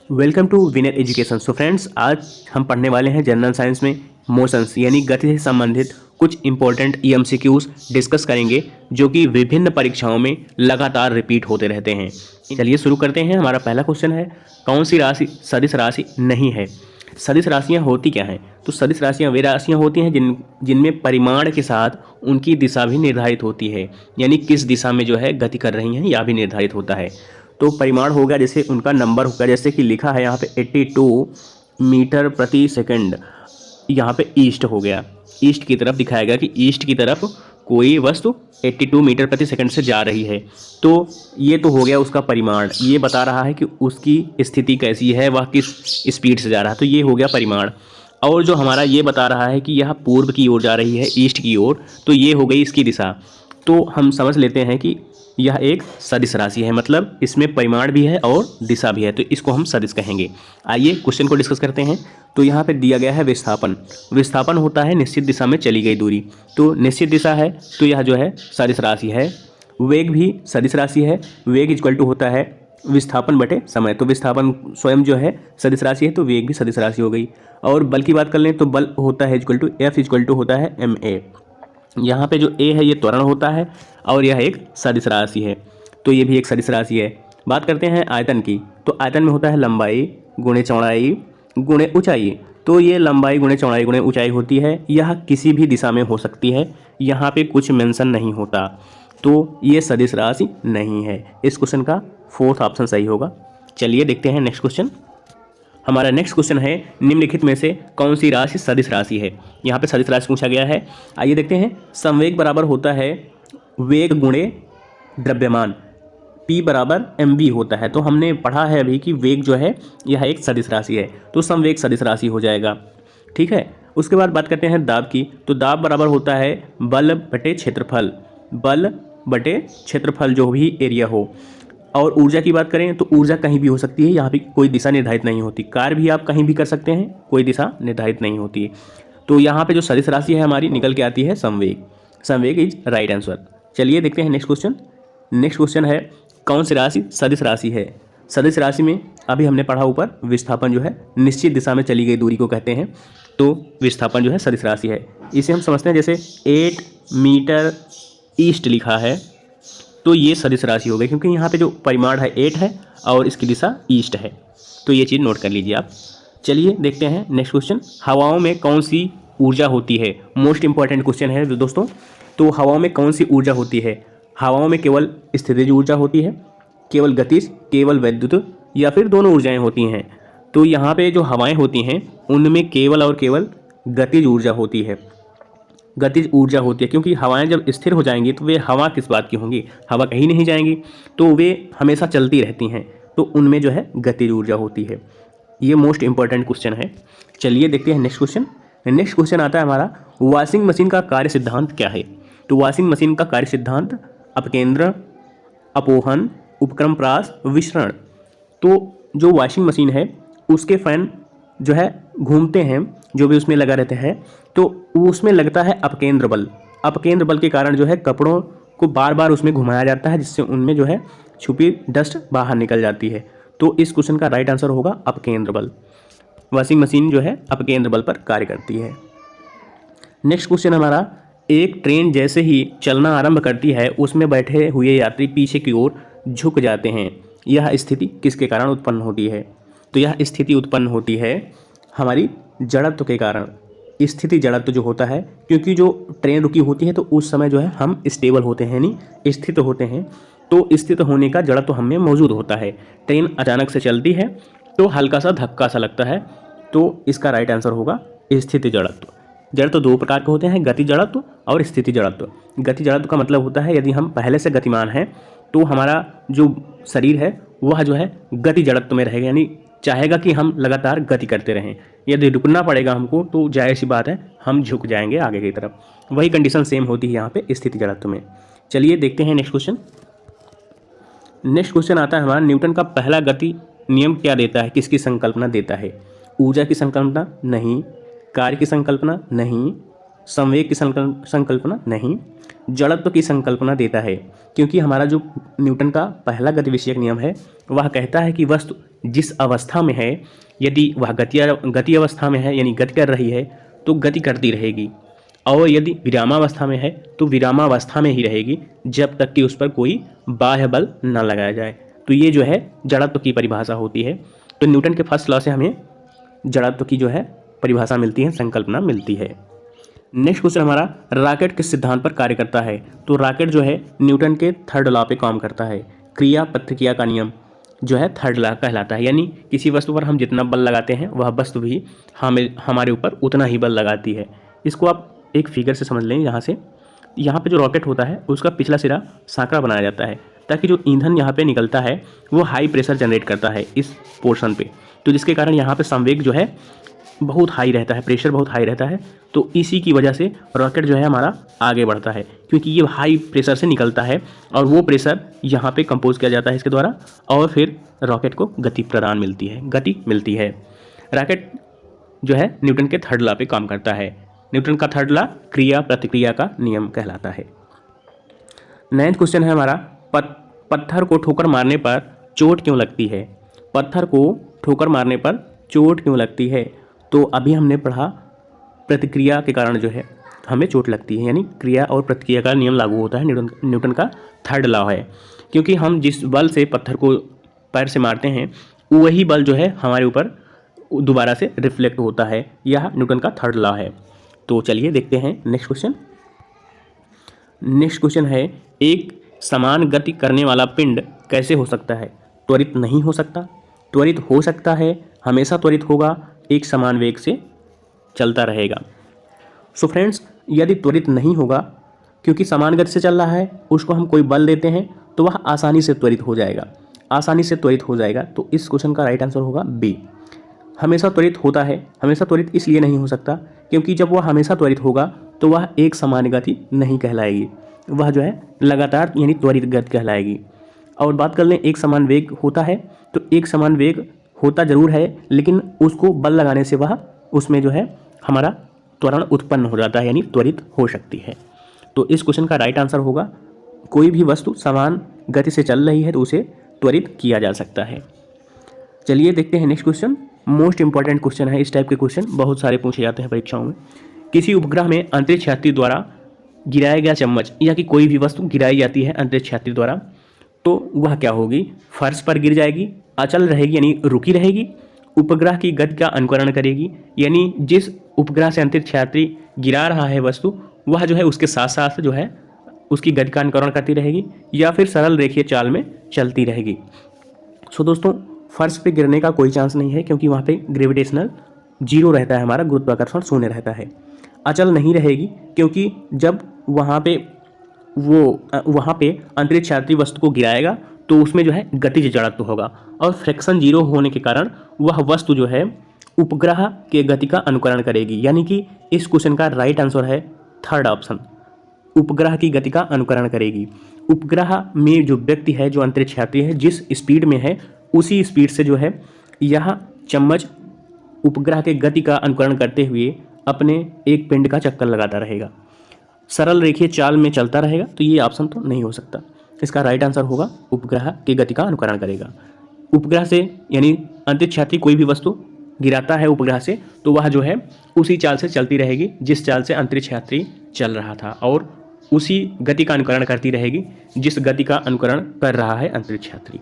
Welcome to winner education. So friends, आज हम पढ़ने वाले हैं जनरल साइंस में मोशंस यानी गति से संबंधित कुछ इंपॉर्टेंट EMCQs डिस्कस करेंगे जो कि विभिन्न परीक्षाओं में लगातार रिपीट होते रहते हैं। चलिए शुरू करते हैं। हमारा पहला क्वेश्चन है, कौन सी राशि सदिश राशि नहीं है? सदिश राशियाँ होती क्या हैं? तो सदिश राशियाँ वे राशियाँ होती हैं जिनमें परिमाण के साथ उनकी दिशा भी निर्धारित होती है, यानी किस दिशा में जो है गति कर रही हैं यह भी निर्धारित होता है। तो परिमाण हो गया, जैसे उनका नंबर होगा, जैसे कि लिखा है यहाँ पे 82 मीटर प्रति सेकंड, यहाँ पे ईस्ट हो गया, ईस्ट की तरफ दिखाया गया कि ईस्ट की तरफ कोई वस्तु 82 मीटर प्रति सेकंड से जा रही है। तो ये तो हो गया उसका परिमाण, ये बता रहा है कि उसकी स्थिति कैसी है, वह किस स्पीड से जा रहा है, तो ये हो गया परिमाण। और जो हमारा ये बता रहा है कि यह पूर्व की ओर जा रही है, ईस्ट की ओर, तो ये हो गई इसकी दिशा। तो हम समझ लेते हैं कि यह एक सदिश राशि है, मतलब इसमें परिमाण भी है और दिशा भी है, तो इसको हम सदिश कहेंगे। आइए क्वेश्चन को डिस्कस करते हैं। तो यहाँ पे दिया गया है विस्थापन। विस्थापन होता है निश्चित दिशा में चली गई दूरी, तो निश्चित दिशा है तो यह जो है सदिश राशि है। वेग भी सदिश राशि है, वेग इक्वल टू होता है विस्थापन बटे समय, तो विस्थापन स्वयं जो है सदिश राशि है, तो वेग भी सदिश राशि हो गई। और बल की बात कर लें तो बल होता है equal to F equal to होता है ma। यहाँ पे जो a है ये त्वरण होता है और यह एक सदिश राशि है, तो ये भी एक सदिश राशि है। बात करते हैं आयतन की, तो आयतन में होता है लंबाई गुणे चौड़ाई गुणे ऊंचाई, तो ये लंबाई गुणे चौड़ाई गुणे ऊंचाई होती है। यह किसी भी दिशा में हो सकती है, यहाँ पे कुछ मेंशन नहीं होता, तो ये सदिश राशि नहीं है। इस क्वेश्चन का फोर्थ ऑप्शन सही होगा। चलिए देखते हैं नेक्स्ट क्वेश्चन। हमारा नेक्स्ट क्वेश्चन है, निम्नलिखित में से कौन सी राशि सदिश राशि है? यहाँ पे सदिश राशि पूछा गया है। आइए देखते हैं। संवेग बराबर होता है वेग गुणे द्रव्यमान, P बराबर mv होता है। तो हमने पढ़ा है अभी कि वेग जो है यह एक सदिश राशि है, तो संवेग सदिश राशि हो जाएगा। ठीक है। उसके बाद बात करते हैं दाब की, तो दाब बराबर होता है बल बटे क्षेत्रफल, बल बटे क्षेत्रफल जो भी एरिया हो। और ऊर्जा की बात करें तो ऊर्जा कहीं भी हो सकती है, यहाँ पे कोई दिशा निर्धारित नहीं होती। कार्य भी आप कहीं भी कर सकते हैं, कोई दिशा निर्धारित नहीं होती है। तो यहाँ पे जो सदिश राशि है हमारी निकल के आती है संवेग। संवेग इज राइट आंसर। चलिए देखते हैं नेक्स्ट क्वेश्चन। नेक्स्ट क्वेश्चन है, कौन सी राशि सदिश राशि है? सदिश राशि में अभी हमने पढ़ा ऊपर, विस्थापन जो है निश्चित दिशा में चली गई दूरी को कहते हैं, तो विस्थापन जो है सदिश राशि है। इसे हम समझते हैं जैसे 8 मीटर ईस्ट लिखा है, तो ये सदिश राशि हो गई, क्योंकि यहाँ पे जो परिमाण है 8 है और इसकी दिशा ईस्ट है, तो ये चीज़ नोट कर लीजिए आप। चलिए देखते हैं नेक्स्ट क्वेश्चन। हवाओं में कौन सी ऊर्जा होती है? मोस्ट इंपॉर्टेंट क्वेश्चन है दोस्तों। तो हवाओं में कौन सी ऊर्जा होती है? हवाओं में केवल स्थितिज ऊर्जा होती है, केवल गतिज, केवल वैद्युत, या फिर दोनों ऊर्जाएँ होती हैं? तो यहाँ पर जो हवाएँ होती हैं उनमें केवल और केवल गतिज ऊर्जा होती है, गतिज ऊर्जा होती है, क्योंकि हवाएं जब स्थिर हो जाएंगी तो वे हवा किस बात की होंगी? हवा कहीं नहीं जाएंगी, तो वे हमेशा चलती रहती हैं, तो उनमें जो है गतिज ऊर्जा होती है। ये मोस्ट इंपॉर्टेंट क्वेश्चन है। चलिए देखते हैं नेक्स्ट क्वेश्चन। नेक्स्ट क्वेश्चन आता है हमारा, वॉशिंग मशीन का कार्य सिद्धांत क्या है? तो वॉशिंग मशीन का कार्य सिद्धांत अपकेंद्र, अपोहन, उपक्रम प्रास, विसरण। तो जो वॉशिंग मशीन है उसके फैन जो है घूमते हैं, जो भी उसमें लगा रहते हैं, तो उसमें लगता है अपकेंद्र बल। अपकेंद्र बल के कारण जो है कपड़ों को बार बार उसमें घुमाया जाता है, जिससे उनमें जो है छुपी डस्ट बाहर निकल जाती है। तो इस क्वेश्चन का राइट आंसर होगा अपकेंद्र बल। वॉशिंग मशीन जो है अपकेंद्र बल पर कार्य करती है। नेक्स्ट क्वेश्चन हमारा, एक ट्रेन जैसे ही चलना आरंभ करती है उसमें बैठे हुए यात्री पीछे की ओर झुक जाते हैं, यह स्थिति किसके कारण उत्पन्न होती है? तो यह स्थिति उत्पन्न होती है हमारी जड़त्व के कारण। स्थिति जड़त्व जो होता है, क्योंकि जो ट्रेन रुकी होती है तो उस समय जो है हम स्टेबल होते हैं, नहीं स्थित होते हैं, तो स्थित होने का जड़त्व हम में मौजूद होता है। ट्रेन अचानक से चलती है तो हल्का सा धक्का सा लगता है, तो इसका राइट आंसर होगा स्थिति जड़त्व। जड़त्व दो प्रकार के होते हैं, गति जड़त्व और स्थिति जड़त्व। गति जड़त्व का मतलब होता है यदि हम पहले से गतिमान हैं तो हमारा जो शरीर है वह जो है गति जड़त्व में रहेगा, यानी चाहेगा कि हम लगातार गति करते रहें। यदि रुकना पड़ेगा हमको तो जाहिर सी बात है हम झुक जाएंगे आगे की तरफ। वही कंडीशन सेम होती है यहाँ पे स्थिति जड़त्व में। चलिए देखते हैं नेक्स्ट क्वेश्चन। नेक्स्ट क्वेश्चन आता है हमारा, न्यूटन का पहला गति नियम क्या देता है, किसकी संकल्पना देता है? ऊर्जा की संकल्पना नहीं, कार्य की संकल्पना नहीं, संवेग की संकल्पना नहीं, जड़त्व की संकल्पना देता है, क्योंकि हमारा जो न्यूटन का पहला गति विषयक नियम है वह कहता है कि वस्तु जिस अवस्था में है, यदि वह गति अवस्था में है यानी गति कर रही है तो गति करती रहेगी, और यदि विरामावस्था में है तो विरामावस्था में ही रहेगी जब तक कि उस पर कोई बाह्य बल न लगाया जाए। तो ये जो है जड़त्व की परिभाषा होती है। तो न्यूटन के फर्स्ट लॉ से हमें जड़त्व की जो है परिभाषा मिलती है, संकल्पना मिलती है। नेक्स्ट क्वेश्चन हमारा, रॉकेट किस सिद्धांत पर कार्य करता है? तो रॉकेट जो है न्यूटन के थर्ड लॉ पे काम करता है। क्रिया प्रतिक्रिया का नियम जो है थर्ड लॉ कहलाता है, यानी किसी वस्तु पर हम जितना बल लगाते हैं वह वस्तु भी हमारे ऊपर उतना ही बल लगाती है। इसको आप एक फिगर से समझ लें। यहाँ पे जो रॉकेट होता है उसका पिछला सिरा सांकड़ा बनाया जाता है ताकि जो ईंधन यहाँ पे निकलता है वो हाई प्रेशर जनरेट करता है इस पोर्शन पे, तो जिसके कारण यहाँ पे संवेग जो है बहुत हाई रहता है, प्रेशर बहुत हाई रहता है। तो इसी की वजह से रॉकेट जो है हमारा आगे बढ़ता है, क्योंकि ये हाई प्रेशर से निकलता है और वो प्रेशर यहाँ पे कंपोज किया जाता है इसके द्वारा, और फिर रॉकेट को गति मिलती है। रॉकेट जो है न्यूटन के थर्ड लॉ पे काम करता है। न्यूटन का थर्ड लॉ क्रिया प्रतिक्रिया का नियम कहलाता है। 9th क्वेश्चन है हमारा, पत्थर को ठोकर मारने पर चोट क्यों लगती है? पत्थर को ठोकर मारने पर चोट क्यों लगती है? तो अभी हमने पढ़ा प्रतिक्रिया के कारण जो है हमें चोट लगती है, यानी क्रिया और प्रतिक्रिया का नियम लागू होता है, न्यूटन का थर्ड लॉ है। क्योंकि हम जिस बल से पत्थर को पैर से मारते हैं वही बल जो है हमारे ऊपर दोबारा से रिफ्लेक्ट होता है, यह न्यूटन का थर्ड लॉ है। तो चलिए देखते हैं नेक्स्ट क्वेश्चन। नेक्स्ट क्वेश्चन है, एक समान गति करने वाला पिंड कैसे हो सकता है? त्वरित नहीं हो सकता, त्वरित हो सकता है, हमेशा त्वरित होगा, एक समान वेग से चलता रहेगा। सो फ्रेंड्स, यदि त्वरित नहीं होगा क्योंकि समान गति से चल रहा है, उसको हम कोई बल देते हैं तो वह आसानी से त्वरित हो जाएगा। तो इस क्वेश्चन का राइट आंसर होगा बी। हमेशा त्वरित होता है, हमेशा त्वरित इसलिए नहीं हो सकता क्योंकि जब वह हमेशा त्वरित होगा तो वह एक समान गति नहीं कहलाएगी, वह जो है लगातार यानी त्वरित गति कहलाएगी। और बात कर लें एक समान वेग होता है, तो एक समान वेग होता जरूर है लेकिन उसको बल लगाने से वह उसमें जो है हमारा त्वरण उत्पन्न हो जाता है, यानी त्वरित हो सकती है। तो इस क्वेश्चन का राइट आंसर होगा, कोई भी वस्तु समान गति से चल रही है तो उसे त्वरित किया जा सकता है। चलिए देखते हैं next question. Most important question है, इस टाइप के क्वेश्चन बहुत सारे पूछे जाते हैं परीक्षाओं में। किसी उपग्रह में अंतरिक्ष यात्री द्वारा गिराया गया चम्मच या कि कोई भी वस्तु गिराई जाती है अंतरिक्ष यात्री द्वारा, तो वह क्या होगी? फर्श पर गिर जाएगी, अचल रहेगी यानी रुकी रहेगी, उपग्रह की गति का अनुकरण करेगी, यानी जिस उपग्रह से अंतरिक्ष यात्री गिरा रहा है वस्तु वह जो है उसके साथ साथ जो है उसकी गति का अनुकरण करती रहेगी, या फिर सरल रेखीय चाल में चलती रहेगी। सो दोस्तों, फर्श पे गिरने का कोई चांस नहीं है क्योंकि वहाँ पे ग्रेविटेशनल जीरो रहता है, हमारा गुरुत्वाकर्षण शून्य रहता है। अचल नहीं रहेगी क्योंकि जब वहाँ पे अंतरिक्ष यात्री वस्तु को गिराएगा तो उसमें जो है गतिज जड़त्व होगा, और फ्रिक्शन जीरो होने के कारण वह वस्तु जो है उपग्रह के गति का अनुकरण करेगी। यानी कि इस क्वेश्चन का राइट आंसर है थर्ड ऑप्शन, उपग्रह की गति का अनुकरण करेगी। उपग्रह में जो व्यक्ति है, जो अंतरिक्ष यात्री है, जिस स्पीड में है उसी स्पीड से जो है यह चम्मच उपग्रह के गति का अनुकरण करते हुए अपने एक पिंड का चक्कर लगाता रहेगा, सरल रेखीय चाल में चलता रहेगा। तो ये ऑप्शन तो नहीं हो सकता, इसका राइट आंसर होगा उपग्रह की गति का अनुकरण करेगा। उपग्रह से यानी अंतरिक्ष यात्री कोई भी वस्तु गिराता है उपग्रह से तो वह जो है उसी चाल से चलती रहेगी जिस चाल से अंतरिक्ष यात्री चल रहा था, और उसी गति का अनुकरण करती रहेगी जिस गति का अनुकरण कर रहा है अंतरिक्ष यात्री।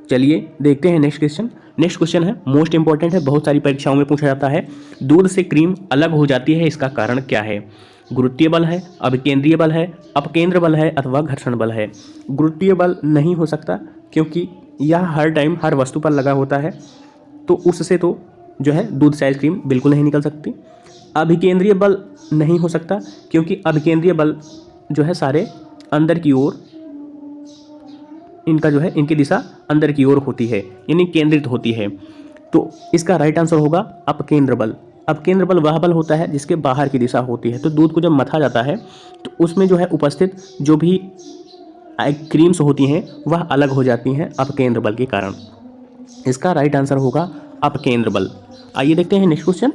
चलिए देखते हैं नेक्स्ट क्वेश्चन। नेक्स्ट क्वेश्चन है मोस्ट इंपॉर्टेंट है, बहुत सारी परीक्षाओं में पूछा जाता है। दूध से क्रीम अलग हो जाती है, इसका कारण क्या है? गुरुत्वीय बल है, अभिकेंद्रीय बल है, अपकेंद्र बल है अथवा घर्षण बल है। गुरुत्वीय बल नहीं हो सकता क्योंकि यह हर टाइम हर वस्तु पर लगा होता है, तो उससे तो जो है दूध से आइसक्रीम बिल्कुल नहीं निकल सकती। अभिकेंद्रीय बल नहीं हो सकता क्योंकि अभिकेंद्रीय बल जो है सारे अंदर की ओर, इनका जो है इनकी दिशा अंदर की ओर होती है यानी केंद्रित होती है। तो इसका राइट आंसर होगा अपकेंद्र बल। अपकेंद्र बल वह बल होता है जिसके बाहर की दिशा होती है। तो दूध को जब मथा जाता है तो उसमें जो है उपस्थित जो भी क्रीम्स होती हैं वह अलग हो जाती हैं अपकेंद्र बल के कारण। इसका राइट आंसर होगा अपकेंद्र बल। आइए देखते हैं नेक्स्ट क्वेश्चन।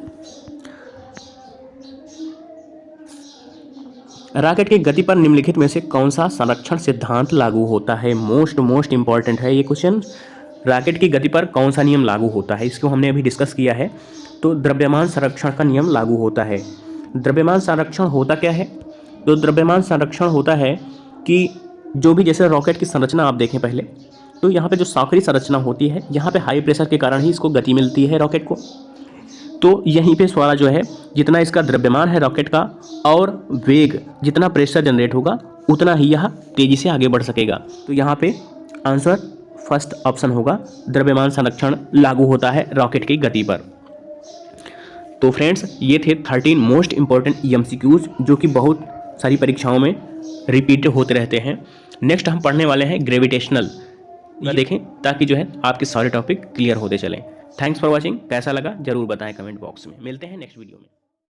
रॉकेट की गति पर निम्नलिखित में से कौन सा संरक्षण सिद्धांत लागू होता है? मोस्ट इंपॉर्टेंट है ये क्वेश्चन। रॉकेट की गति पर कौन सा नियम लागू होता है, इसको हमने अभी डिस्कस किया है। तो द्रव्यमान संरक्षण का नियम लागू होता है। द्रव्यमान संरक्षण होता क्या है? तो द्रव्यमान संरक्षण होता है कि जो भी, जैसे रॉकेट की संरचना आप देखें पहले, तो यहाँ पे जो साँकड़ी संरचना होती है, यहाँ पे हाई प्रेशर के कारण ही इसको गति मिलती है रॉकेट को। तो यहीं पे सवाल जो है, जितना इसका द्रव्यमान है रॉकेट का और वेग, जितना प्रेशर जनरेट होगा उतना ही यह तेज़ी से आगे बढ़ सकेगा। तो यहाँ पे आंसर फर्स्ट ऑप्शन होगा, द्रव्यमान संरक्षण लागू होता है रॉकेट की गति पर। तो फ्रेंड्स, ये थे 13 मोस्ट इंपॉर्टेंट EMCQs जो कि बहुत सारी परीक्षाओं में रिपीट होते रहते हैं। नेक्स्ट हम पढ़ने वाले हैं ग्रेविटेशनल, देखें ताकि जो है आपके सारे टॉपिक क्लियर होते चलें। Thanks for watching. कैसा लगा जरूर बताएं कमेंट बॉक्स में। मिलते हैं नेक्स्ट वीडियो में।